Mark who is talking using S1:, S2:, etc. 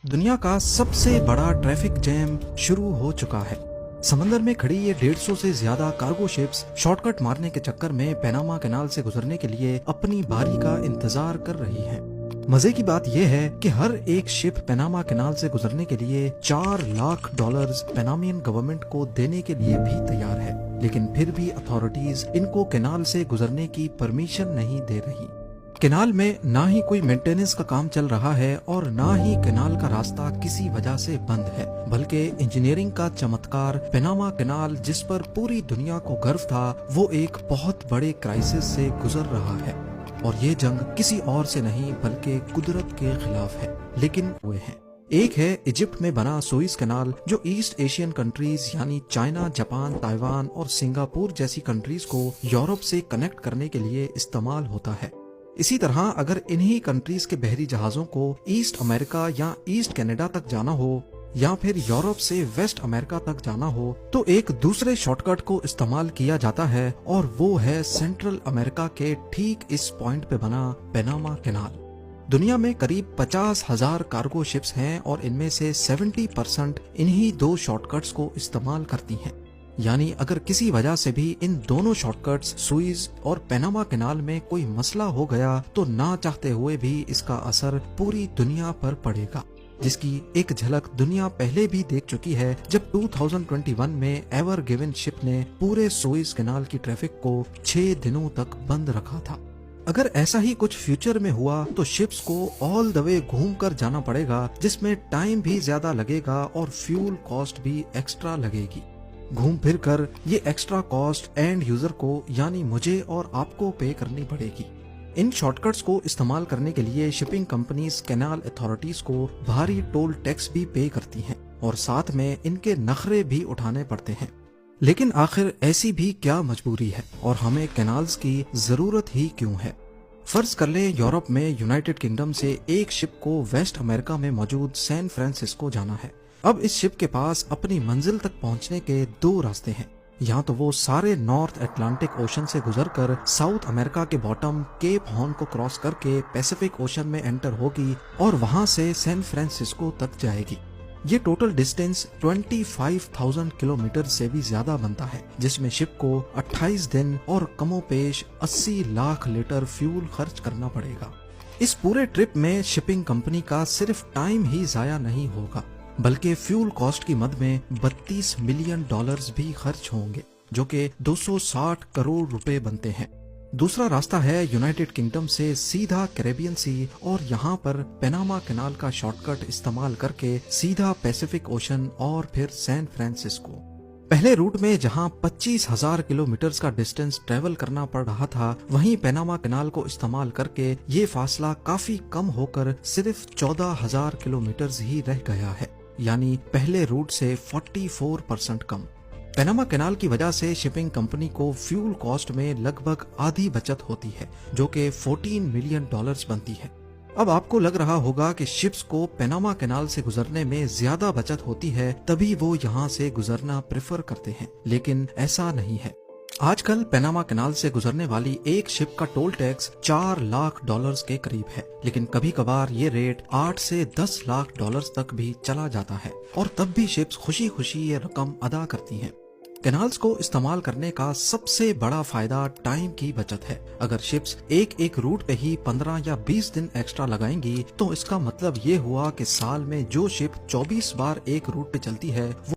S1: दुनिया का सबसे बड़ा ट्रैफिक जैम शुरू हो चुका है। समंदर में खड़ी ये 150 से ज्यादा कार्गो शिप्स शॉर्टकट मारने के चक्कर में पैनामा कैनाल से गुजरने के लिए अपनी बारी का इंतजार कर रही हैं। मजे की बात यह है कि हर एक शिप पैनामा कैनाल से गुजरने के लिए $4 लाख पैनामियन गवर्नमेंट को देने के लिए भी तैयार है, लेकिन फिर भी अथॉरिटीज इनको कैनाल से गुजरने की परमिशन नहीं दे रही। कैनाल में ना ही कोई मेंटेनेंस का काम चल रहा है और ना ही कैनाल का रास्ता किसी वजह से बंद है, बल्कि इंजीनियरिंग का चमत्कार पैनामा कैनाल जिस पर पूरी दुनिया को गर्व था, वो एक बहुत बड़े क्राइसिस से गुजर रहा है। और ये जंग किसी और से नहीं बल्कि कुदरत के खिलाफ है, लेकिन वे हैं। एक है इजिप्ट में बना सुएज कैनाल, जो ईस्ट एशियन कंट्रीज यानी चाइना, जापान, ताइवान और सिंगापुर जैसी कंट्रीज को यूरोप से कनेक्ट करने के लिए इस्तेमाल होता है। इसी तरह अगर इन्हीं कंट्रीज के बहरी जहाजों को ईस्ट अमेरिका या ईस्ट कनाडा तक जाना हो या फिर यूरोप से वेस्ट अमेरिका तक जाना हो, तो एक दूसरे शॉर्टकट को इस्तेमाल किया जाता है और वो है सेंट्रल अमेरिका के ठीक इस पॉइंट पे बना पैनामा कैनाल। दुनिया में करीब 50,000 कार्गो शिप्स हैं और इनमें से 70% इन्हीं दो शॉर्टकट्स को इस्तेमाल करती हैं। यानी अगर किसी वजह से भी इन दोनों शॉर्टकट्स सुएज और पैनामा कैनाल में कोई मसला हो गया, तो ना चाहते हुए भी इसका असर पूरी दुनिया पर पड़ेगा, जिसकी एक झलक दुनिया पहले भी देख चुकी है जब 2021 में एवर गिवन शिप ने पूरे सुएज कैनाल की ट्रैफिक को 6 दिनों तक बंद रखा था। अगर ऐसा ही कुछ फ्यूचर में हुआ तो शिप्स को ऑल द वे घूम कर जाना पड़ेगा, जिसमें टाइम भी ज्यादा लगेगा और फ्यूल कॉस्ट भी एक्स्ट्रा लगेगी। घूम फिर कर ये एक्स्ट्रा कॉस्ट एंड यूजर को यानी मुझे और आपको पे करनी पड़ेगी। इन शॉर्टकट्स को इस्तेमाल करने के लिए शिपिंग कंपनीज कैनाल अथॉरिटीज को भारी टोल टैक्स भी पे करती हैं और साथ में इनके नखरे भी उठाने पड़ते हैं। लेकिन आखिर ऐसी भी क्या मजबूरी है और हमें कैनाल्स की जरूरत ही क्यों है? फर्ज कर लें यूरोप में यूनाइटेड किंगडम से एक शिप को वेस्ट अमेरिका में मौजूद सैन फ्रांसिस्को जाना है। अब इस शिप के पास अपनी मंजिल तक पहुंचने के दो रास्ते हैं। या तो वो सारे नॉर्थ अटलांटिक ओशन से गुजरकर साउथ अमेरिका के बॉटम केप हॉर्न को क्रॉस करके पैसिफिक ओशन में एंटर होगी और वहां से सैन फ्रांसिस्को तक जाएगी। ये टोटल डिस्टेंस 25,000 किलोमीटर से भी ज्यादा बनता है, जिसमें शिप को 28 दिन और कमोपेश 80 लाख लीटर फ्यूल खर्च करना पड़ेगा। इस पूरे ट्रिप में शिपिंग कंपनी का सिर्फ टाइम ही जाया नहीं होगा, बल्कि फ्यूल कॉस्ट की मद में $32 मिलियन भी खर्च होंगे, जो कि 260 करोड़ रुपए बनते हैं। दूसरा रास्ता है यूनाइटेड किंगडम से सीधा कैरेबियन सी और यहाँ पर पैनामा कैनाल का शॉर्टकट इस्तेमाल करके सीधा पैसिफिक ओशन और फिर सैन फ्रांसिस्को। पहले रूट में जहां 25,000 किलोमीटर का डिस्टेंस ट्रेवल करना पड़ रहा था, वहीं पैनामा कैनाल को इस्तेमाल करके ये फासला काफी कम होकर सिर्फ 14,000 किलोमीटर ही रह गया है, यानी पहले रूट से 44% कम। पैनामा कैनाल की वजह से शिपिंग कंपनी को फ्यूल कॉस्ट में लगभग आधी बचत होती है, जो कि $14 मिलियन बनती है। अब आपको लग रहा होगा कि शिप्स को पैनामा कैनाल से गुजरने में ज्यादा बचत होती है, तभी वो यहाँ से गुजरना प्रेफर करते हैं, लेकिन ऐसा नहीं है। आजकल पैनामा कैनाल से गुजरने वाली एक शिप का टोल टैक्स $4 लाख के करीब है, लेकिन कभी कभार ये रेट $8 से $10 लाख तक भी चला जाता है और तब भी शिप्स खुशी खुशी ये रकम अदा करती हैं। कैनाल्स को इस्तेमाल करने का सबसे बड़ा फायदा टाइम की बचत है। अगर शिप्स एक रूट पे ही 15 या 20 दिन एक्स्ट्रा लगाएंगी, तो इसका मतलब ये हुआ कि साल में जो शिप 24 बार एक रूट पे चलती है, वो